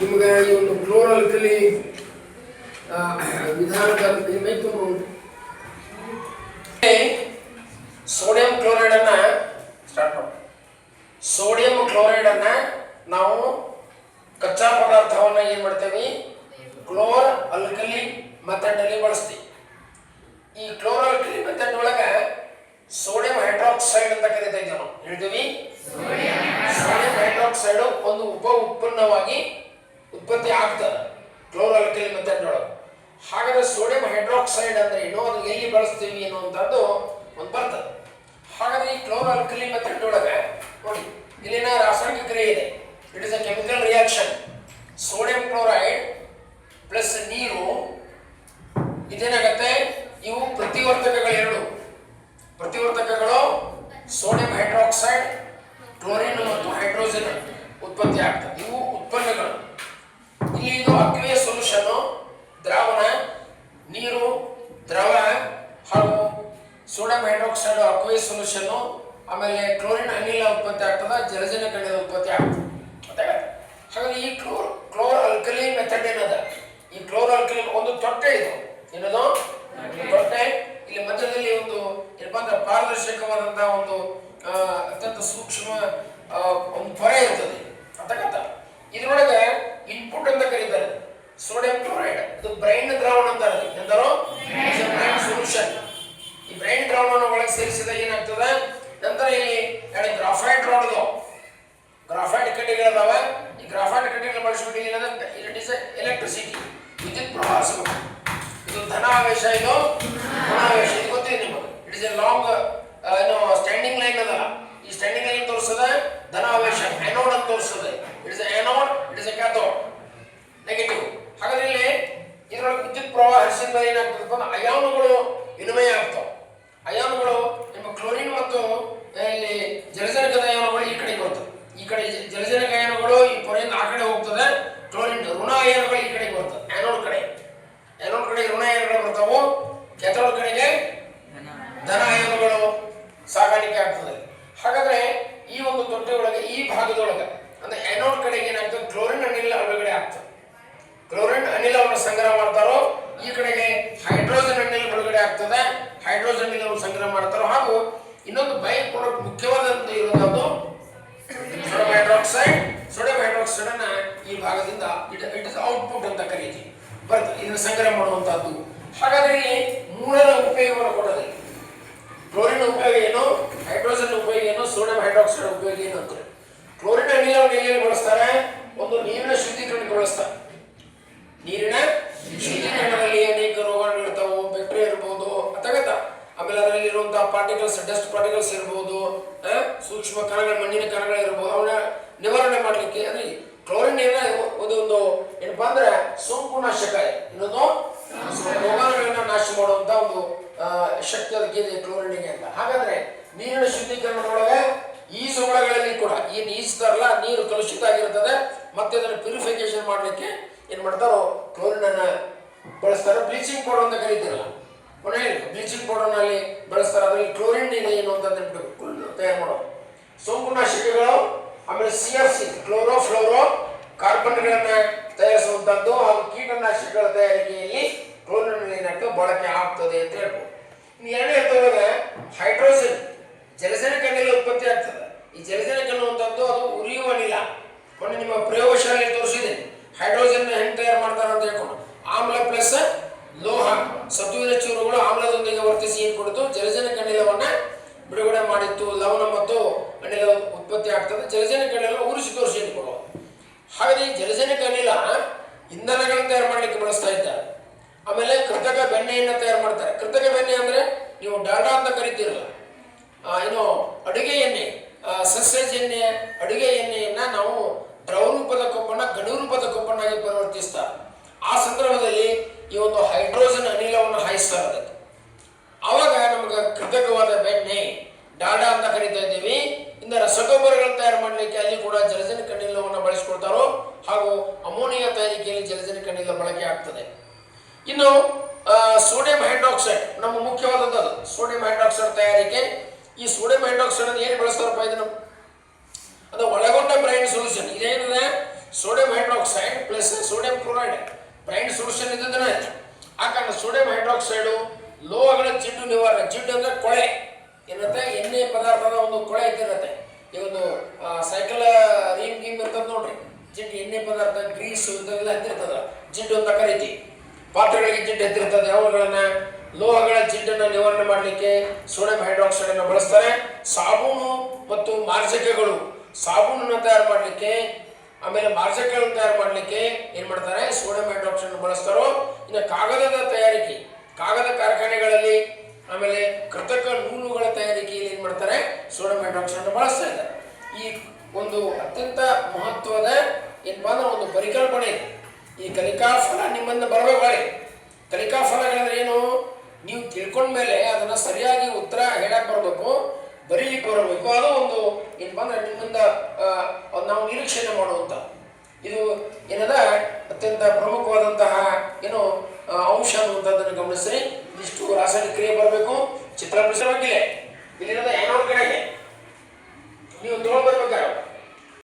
ನಿಮಗೆ ಈ ಒಂದು ಕ್ಲೋರಲ್ಕಲಿ ವಿಧಾನದ ಮೈತು ಸೋಡಿಯಂ ಕ್ಲೋರೈಡನ್ನು ಸ್ಟಾರ್ಟ್ ಮಾಡಿ. ಸೋಡಿಯಂ ಕ್ಲೋರೈಡನ್ನು ನಾವು ಕಚ್ಚಾ ಪದಾರ್ಥವನ್ನು ಏನು ಮಾಡ್ತೇವೆ, ಕ್ಲೋರ್ ಅಲ್ಕಲಿ ಮೆಥಡ್ನಲ್ಲಿ ಬಳಸ್ತೀವಿ. ಈ ಕ್ಲೋರ್ ಅಲ್ಕಲಿ ಮೆಥಡ್ ಒಳಗೆ ಸೋಡಿಯಂ ಹೈಡ್ರಾಕ್ಸೈಡ್ ಅಂತ ಕರಿತಾ ಇದ್ದೀವಿ ನಾವು. ಹೇಳ್ತೀವಿ ಸೋಡಿಯಂ ಹೈಡ್ರಾಕ್ಸೈಡ್ ಒಂದು ಉಪ ಉತ್ಪನ್ನವಾಗಿ ಉತ್ಪತ್ತಿ ಆಗ್ತದೆ ಕ್ಲೋರ್ ಅಲ್ಕಲಿ ಮೆಥಡ್ ಒಳಗೆ. ಹಾಗಾದ್ರೆ ಸೋಡಿಯಂ ಹೈಡ್ರಾಕ್ಸೈಡ್ ಅಂದ್ರೆ ಏನು, ಅದು ಎಲ್ಲಿ ಬಳಸ್ತೀವಿ ಅನ್ನುವಂಥದ್ದು ಒಂದು ಬರ್ತದೆ. ಹಾಗಾದ್ರೆ ಈ ಕ್ಲೋರ್ ಅಲ್ಕಲಿ ಮೆಥಡ್ ಒಳಗೆ ನೋಡಿ ಇಲ್ಲಿನ ರಾಸಾಯನಿಕ ಕ್ರಿಯೆ ಇದೆ. It is a chemical reaction. Sodium chloride plus ನೀರು ಇದೇನಾಗತ್ತೆ, ಇವು ಪ್ರತಿವರ್ತಕಗಳೆರಡು. ಪ್ರತಿವರ್ತಕಗಳು ಸೋಡಿಯಂ ಹೈಡ್ರಾಕ್ಸೈಡ್, ಕ್ಲೋರಿನ್ ಮತ್ತು ಹೈಡ್ರೋಜನ್ ಉತ್ಪತ್ತಿ ಆಗ್ತದೆ. ಇವು ಉತ್ಪನ್ನಗಳು. ಇಲ್ಲಿ ಇದು ಅಕ್ವಿಯ ಸೊಲ್ಯೂಷನ್, ದ್ರಾವಣ, ನೀರು ದ್ರವ ಹಾಗೂ ಸೋಡಿಯಂ ಹೈಡ್ರಾಕ್ಸೈಡ್ ಅಕ್ವಿಯ ಸೊಲ್ಯೂಷನ್, ಆಮೇಲೆ ಕ್ಲೋರಿನ್ ಅನಿಲ ಉತ್ಪತ್ತಿ ಆಗ್ತದೆ, ಜಲಜನಕ ಅನಿಲ ಉತ್ಪತ್ತಿ ಆಗ್ತದೆ. ಹಾಗಾಗಿ ಈ ಕ್ಲೋರ್ ಅಲ್ಕಲಿ ಮೆಥಡ್ ಏನದ, ಈ ಕ್ಲೋರ್ ಅಲ್ಕಲಿ ಒಂದು ತೊಟ್ಟೆ ಇದು ಏನದು ತೊಟ್ಟೆ. ಇಲ್ಲಿ ಮಧ್ಯದಲ್ಲಿ ಒಂದು ಏನಪ್ಪಾ ಅಂದ್ರೆ ಪಾರದರ್ಶಕವಾದಂತಹ ಒಂದು ಅತ್ಯಂತ ಸೂಕ್ಷ್ಮ ಒಂದು ಪೊರೆ ಇರ್ತದೆ ಅಂತ. ಇದ್ರೊಳಗೆ ಇನ್ಪುಟ್ ಅಂತ ಕರೀತಾರೆ ಸೋಡಿಯಂ ಕ್ಲೋರೈಡ್. ಇದು ಬ್ರೈನ್ ದ್ರಾವಣ ಅಂತಾರೆ. ಎಂದರು ಬ್ರೈನ್ ಸೊಲ್ಯೂಷನ್. ಈ ಬ್ರೈನ್ ದ್ರಾವಣ ಒಳಗೆ ಸೇರಿಸಿದಾಗ ಏನಾಗ್ತದೆ, ನಂತರ ಇಲ್ಲಿ ಎರಡು ಗ್ರಾಫೈಟ್ ರಾಡ್ ಅದಾವ, ಗ್ರಾಫೈಟ್ ಕಡ್ಡಿಗಳದಾವ. ಈ ಗ್ರಾಫೈಟ್ ಕಡ್ಡಿಗಳು ಬಳಸ್ಬಿಟ್ಟು ಇಟ್ ಇಸ್ ಎಲೆಕ್ಟ್ರಿಸಿಟಿ, ವಿದ್ಯುತ್ ಪ್ರವಾಹ. ಇದು ಧನಾವೇಶ, ಇದು ಋಣಾವೇಶ. ಇದು ಗೊತ್ತಿದೆ ನಿಮಗೆ. ಇಟ್ ಇಸ್ ಎ ಲಾಂಗ್ ಏನು ಸ್ಟ್ಯಾಂಡಿಂಗ್ ಲೈನ್ ಅದಲ್ಲ, ಈ ಸ್ಟ್ಯಾಂಡಿಂಗ್ ಲೈನ್ ತೋರಿಸ್ತದೆ ಧನಾವೇಶ. ಆನೋಡ್ ಅಂತ ತೋರಿಸ್ತದೆ. It is anode, it is a cathode, negative. ಹಾಗಾದ್ರೆ ಇಲ್ಲಿ ಇದರೊಳಗೆ ವಿದ್ಯುತ್ ಪ್ರವಾಹ ಹರಿಸಿದ ಏನಾಗ್ತದಪ್ಪ ಅಂದ್ರೆ ಅಯಾನುಗಳು ವಿನಿಮಯ ಆಗ್ತಾವ. ಅಯಾನುಗಳು ನಿಮ್ಮ ಕ್ಲೋರಿನ್ ಮತ್ತು ಇಲ್ಲಿ ಜಲಜನಕದ ಅಯಾನುಗಳು ಈ ಕಡೆ ಬರ್ತವೆ. ಈ ಕಡೆ ಜಲಜನಕ ಅಯಾನುಗಳು ಈ ಪೊರೆಯಿಂದ ಆ ಕಡೆ ಹೋಗ್ತದೆ. ಕ್ಲೋರಿನ್ ಋಣ ಅಯಾನುಗಳು ಈ ಕಡೆ ಬರ್ತವೆ. ಆನೋಡ್ ಕಡೆ ಋಣ ಅಯಾನುಗಳು ಬರ್ತಾವು, ಕ್ಯಾಥೋಡ್ ಕಡೆಗೆ ಧನ ಅಯಾನುಗಳು ಸಾಗಾಣಿಕೆ ಆಗ್ತದೆ. ಹಾಗಾದ್ರೆ ಈ ಒಂದು ತೊಟ್ಟೆ ಒಳಗೆ ಈ ಭಾಗದೊಳಗೆ ಅಂದ್ರೆ ಆನೋಡ್ ಕಡೆಗೆ ಏನಾಗ್ತದೆ, ಕ್ಲೋರಿನ್ ಅನಿಲ ಒಳಗಡೆ ಆಗ್ತದೆ. ಕ್ಲೋರಿನ್ ಅನಿಲವನ್ನು ಸಂಗ್ರಹ ಮಾಡ್ತಾರೋ, ಈ ಕಡೆಗೆ ಹೈಡ್ರೋಜನ್ ಅನಿಲ ಒಳಗಡೆ ಆಗ್ತದೆ. ಹೈಡ್ರೋಜನ್ ಅನಿಲವನ್ನು ಸಂಗ್ರಹ ಮಾಡ್ತಾರೋ. ಹಾಗೂ ಇನ್ನೊಂದು ಬೈ ಪ್ರಾಡಕ್ಟ್ ಮುಖ್ಯವಾದಂತ ಇರೋದು ಸೋಡಿಯಂ ಹೈಡ್ರಾಕ್ಸೈಡ್. ಸೋಡಿಯಂ ಹೈಡ್ರಾಕ್ಸೈಡ್ ಅನ್ನ ಈ ಭಾಗದಿಂದ ಇಟ್ ಇಸ್ ಔಟ್ಪುಟ್ ಅಂತ ಕರೀತೀವಿ, ಬರ್ತದೆ. ಇದನ್ನು ಸಂಗ್ರಹ ಮಾಡುವಂತಹದ್ದು. ಹಾಗಾದ್ರೆ ಇಲ್ಲಿ ಮೂರರ ಉಪಯೋಗವನ್ನು ಕೊಡೋದು. ಕ್ಲೋರಿನ್ ಉಪಯೋಗ ಏನು, ಹೈಡ್ರೋಜನ್ ಉಪಯೋಗ ಏನು, ಸೋಡಿಯಂ ಹೈಡ್ರಾಕ್ಸೈಡ್ ಉಪಯೋಗ ಏನು ಅಂತ. ಕ್ಲೋರಿನ್ ಅನಿಲವನ್ನು ಎಲ್ಲಿ ಬಳಸ್ತಾರೆ, ಒಂದು ನೀರಿನ ಶುದ್ಧೀಕರಣಕ್ಕೆ ಬಳಸ್ತಾರೆ. ನೀರಿನ ಶುದ್ಧೀಕರಣದಲ್ಲಿ ಅನೇಕ ರೋಗಗಳು ಇರ್ತಾವೆ, ಬ್ಯಾಕ್ಟೀರಿಯಾ ಇರ್ಬೋದು ಅಥವಾ ಆಮೇಲೆ ಅದರಲ್ಲಿ ಇರುವಂತಹ ಪಾರ್ಟಿಕಲ್ಸ್, ಡಸ್ಟ್ ಪಾರ್ಟಿಕಲ್ಸ್ ಇರ್ಬೋದು, ಸೂಕ್ಷ್ಮ ಕಣಗಳು, ಮಣ್ಣಿನ ಕಣಗಳು ಇರ್ಬೋದು. ಅವನ್ನ ನಿವಾರಣೆ ಮಾಡಲಿಕ್ಕೆ ಅಂದ್ರೆ ಕ್ಲೋರಿನ್ ಒಂದು ಏನಪ್ಪಾ ಅಂದ್ರೆ ಸೋಂಕು ನಾಶಕ, ಇನ್ನೊಂದು ರೋಗಾಣುಗಳನ್ನ ನಾಶ ಮಾಡುವಂತ ಒಂದು ಶಕ್ತಿ ಅದಕ್ಕೆ ಇದೆ ಕ್ಲೋರಿನ್ಗೆ ಅಂತ. ಹಾಗಾದ್ರೆ ನೀರಿನ ಶುದ್ಧೀಕರಣದೊಳಗೆ ಈಜುಗಳಲ್ಲಿ ಕೂಡ ಏನು ಈಜ್ತಾರಲ್ಲ, ನೀರು ಕಲುಷಿತ ಆಗಿರ್ತದೆ. ಮತ್ತೆ ಅದನ್ನು ಪ್ಯೂರಿಫಿಕೇಶನ್ ಮಾಡಲಿಕ್ಕೆ ಏನ್ ಮಾಡ್ತಾರೋ ಕ್ಲೋರಿನ್ ಅನ್ನ ಬಳಸ್ತಾರೆ. ಬ್ಲೀಚಿಂಗ್ ಪೌಡರ್ ಅಂತ ಕರೀತಿರಲ್ಲ, ಬ್ಲೀಚಿಂಗ್ ಪೌಡರ್ ನಲ್ಲಿ ಬಳಸ್ತಾರೆ. ಅದರಲ್ಲಿ ಕ್ಲೋರಿನ್ ಇದೆ ಏನು ಅಂತ ತಯಾರು ಮಾಡೋದು. ಸೋಂಕುನಾಶಕಗಳು, ಆಮೇಲೆ CFC ಕ್ಲೋರೋ ಫ್ಲೋರೋ ಕಾರ್ಬನ್ಗಳನ್ನ ತಯಾರಿಸುವಂತದ್ದು, ಹಾಗೂ ಕೀಟನಾಶಕಗಳ ತಯಾರಿಕೆಯಲ್ಲಿ ಕ್ಲೋರಿನ್ ಏನಾಗ್ತದೆ ಬಳಕೆ ಆಗ್ತದೆ ಅಂತ ಹೇಳ್ಬೋದು. ಇನ್ನು ಎರಡನೇ ಹೈಡ್ರೋಜನ್ ಜಲಜನಕ ಅನಿಲ ಉತ್ಪತ್ತಿ ಆಗ್ತದೆ. ಈ ಜಲಜನಕ ಅನ್ನುವಂಥದ್ದು ಅದು ಉರಿಯುವ ಅನಿಲ. ಮೊನ್ನೆ ನಿಮ್ಮ ಪ್ರಯೋಗಶಾಲೆಯಲ್ಲಿ ತೋರಿಸಿದೆ ಹೈಡ್ರೋಜನ್ ಹೆಂಗೆ ತಯಾರು ಮಾಡ್ತಾರೆ ಅಂತ ಹೇಳ್ಕೊಂಡು. ಆಮ್ಲ ಪ್ಲಸ್ ಲೋಹ, ಸತುವಿನ ಚೂರುಗಳು ಆಮ್ಲದೊಂದಿಗೆ ವರ್ತಿಸಿ ಏನು ಕೊಡ್ತು, ಜಲಜನಕ ಅನಿಲವನ್ನ ಬಿಡುಗಡೆ ಮಾಡಿತ್ತು. ಲವಣ ಮತ್ತು ಅನಿಲ ಉತ್ಪತ್ತಿ ಆಗ್ತದೆ. ಜಲಜನಕ ಅನಿಲ ಉರಿಸಿ ತೋರಿಸಿ ಕೊಡುವ. ಹಾಗೆ ಈ ಜಲಜನಕ ಅನಿಲ ಇಂಧನಗಳನ್ನು ತಯಾರು ಮಾಡಲಿಕ್ಕೆ ಬಳಸ್ತಾ ಇದ್ದಾರೆ. ಆಮೇಲೆ ಕೃತಕ ಬೆಣ್ಣೆಯನ್ನು ತಯಾರು ಮಾಡ್ತಾರೆ. ಕೃತಕ ಬೆಣ್ಣೆ ಅಂದ್ರೆ ನೀವು ಡಾಲ್ಡಾ ಅಂತ ಕರಿತೀರಲ್ಲ, ಏನು ಅಡುಗೆ ಎಣ್ಣೆ, ಸಸ್ಯಜನ್ಯ ಅಡುಗೆ ಎಣ್ಣೆಯನ್ನ ನಾವು ದ್ರವ ರೂಪದ ಕೊಬ್ಬನ್ನ ಘನ ರೂಪದ ಕೊಬ್ಬನ್ನಾಗಿ ಪರಿವರ್ತಿಸ್ತಾರೆ. ಆ ಸಂದರ್ಭದಲ್ಲಿ ಈ ಒಂದು ಹೈಡ್ರೋಜನ್ ಅನಿಲವನ್ನು ಹಾಯಿಸ್ತಾರೆ ಅದಕ್ಕೆ. ಆವಾಗ ನಮ್ಗೆ ಕೃತಕವಾದ ಬೆಣ್ಣೆ ಡಾಲ್ಡಾ ಅಂತ ಕರಿತಾ ಇದ್ದೀವಿ. ಇನ್ನು ರಸಗೊಬ್ಬರಗಳನ್ನು ತಯಾರು ಮಾಡಲಿಕ್ಕೆ ಅಲ್ಲಿ ಕೂಡ ಜಲಜನಕ ಅನಿಲವನ್ನು ಬಳಸಿಕೊಳ್ತಾರೋ, ಹಾಗೂ ಅಮೋನಿಯಾ ತಯಾರಿಕೆಯಲ್ಲಿ ಜಲಜನಕ ಅನಿಲ ಬಳಕೆ ಆಗ್ತದೆ. ಇನ್ನು ಸೋಡಿಯಂ ಹೈಡ್ರಾಕ್ಸೈಡ್ ನಮ್ಮ ಮುಖ್ಯವಾದದ್ದು. ಅದು ಸೋಡಿಯಂ ಹೈಡ್ರಾಕ್ಸೈಡ್ ತಯಾರಿಕೆ. ಈ ಸೋಡಿಯಂ ಹೈಡ್ರಾಕ್ಸೈಡ್ ಏನು ಬಳಸ್ತಾರಪ್ಪ, ಇದನ್ನು ಅದು ಒಳಗೊಂಡ ಬ್ರೈನ್ ಸೊಲ್ಯೂಷನ್. ಇದೇನಿದೆ sodium hydroxide hydroxide plus sodium chloride brine solution ಇದ್ದದನ್ನ ಆ ಕಾರಣ ಸೋಡಿಯಂ ಹೈಡ್ರಾಕ್ಸೈಡು ಲೋಹಗಳ ಜಿಡ್ಡು ನಿವಾರಣೆ. ಜಿಡ್ಡು ಅಂದರೆ ಕೊಳೆ ಏನಂತೆ, ಎಣ್ಣೆ ಪದಾರ್ಥದ ಒಂದು ಕೊಳೆ ಇದ್ದಿರುತ್ತೆ. ಈ ಒಂದು ಸೈಕಲ್ ರೀಮ್ ಗೀಮ್ ಇರ್ತದೆ ನೋಡ್ರಿ, ಜಿಡ್ಡು ಎಣ್ಣೆ ಪದಾರ್ಥ ಗ್ರೀಸು ಇಂಥವೆಲ್ಲ ಹತ್ತಿರ್ತದ, ಜಿಡ್ಡು ಅಂತ ಕರಿತೀವಿ. ಪಾತ್ರೆಗಳಿಗೆ ಜಿಡ್ಡು ಹತ್ತಿರ್ತದೆ, ಅವುಗಳನ್ನ ಲೋಹಗಳ ಜಿಡ್ಡನ್ನು ನಿವಾರಣೆ ಮಾಡಲಿಕ್ಕೆ ಸೋಡಿಯಂ ಹೈಡ್ರಾಕ್ಸೈಡ್ ಅನ್ನು ಬಳಸ್ತಾರೆ. ಸಾಬೂನು ಮತ್ತು ಮಾರ್ಜಕಗಳು, ಸಾಬೂನನ್ನು ತಯಾರು ಮಾಡಲಿಕ್ಕೆ ಆಮೇಲೆ ಮಾರ್ಜಕಗಳನ್ನು ತಯಾರು ಮಾಡಲಿಕ್ಕೆ ಏನು ಮಾಡ್ತಾರೆ, ಸೋಡಿಯಂ ಹೈಡ್ರಾಕ್ಸೈಡ್ ಬಳಸ್ತಾರೋ. ಇನ್ನು ಕಾಗದದ ತಯಾರಿಕೆ, ಕಾಗದ ಕಾರ್ಖಾನೆಗಳಲ್ಲಿ ಆಮೇಲೆ ಕೃತಕ ನೂಲುಗಳ ತಯಾರಿಕೆಯಲ್ಲಿ ಏನು ಮಾಡ್ತಾರೆ, ಸೋಡಿಯಂ ಹೈಡ್ರಾಕ್ಸೈಡ್ ಬಳಸ್ತಾ ಇದ್ದಾರೆ. ಈ ಒಂದು ಅತ್ಯಂತ ಮಹತ್ವದ ಏನಪ್ಪಾ ಅಂದ್ರೆ ಒಂದು ಪರಿಕಲ್ಪನೆ ಇದೆ. ಈ ಕಲಿಕಾ ಫಲ ನಿಮ್ಮನ್ನು ಬರಬೇಕು. ಕಲಿಕಾ ಫಲಗಳಂದ್ರೆ ಏನು, ನೀವು ತಿಳ್ಕೊಂಡ್ಮೇಲೆ ಅದನ್ನು ಸರಿಯಾಗಿ ಉತ್ತರ ಹೇಳಕ್ಕೆ ಬರಬೇಕು, ಬರೀಲಿಕ್ಕೆ ಬರಬೇಕು. ಅದು ಒಂದು ಏನಪ್ಪಾ ಅಂದ್ರೆ ನಿಮ್ಮಿಂದ ನಾವು ನಿರೀಕ್ಷಣೆ ಮಾಡುವಂಥ ಇದು ಏನದ ಅತ್ಯಂತ ಪ್ರಮುಖವಾದಂತಹ ಏನು ಅಂಶ ಅನ್ನುವಂಥದ್ದನ್ನು ಗಮನಿಸ್ರಿ. ಇದಿಷ್ಟು ರಾಸಾಯನಿಕ ಕ್ರಿಯೆ ಬರಬೇಕು. ಚಿತ್ರ ಬಿಡಿಸಬೇಕಿಲ್ಲ, ಇಲ್ಲಿರೋದ ಏನೋ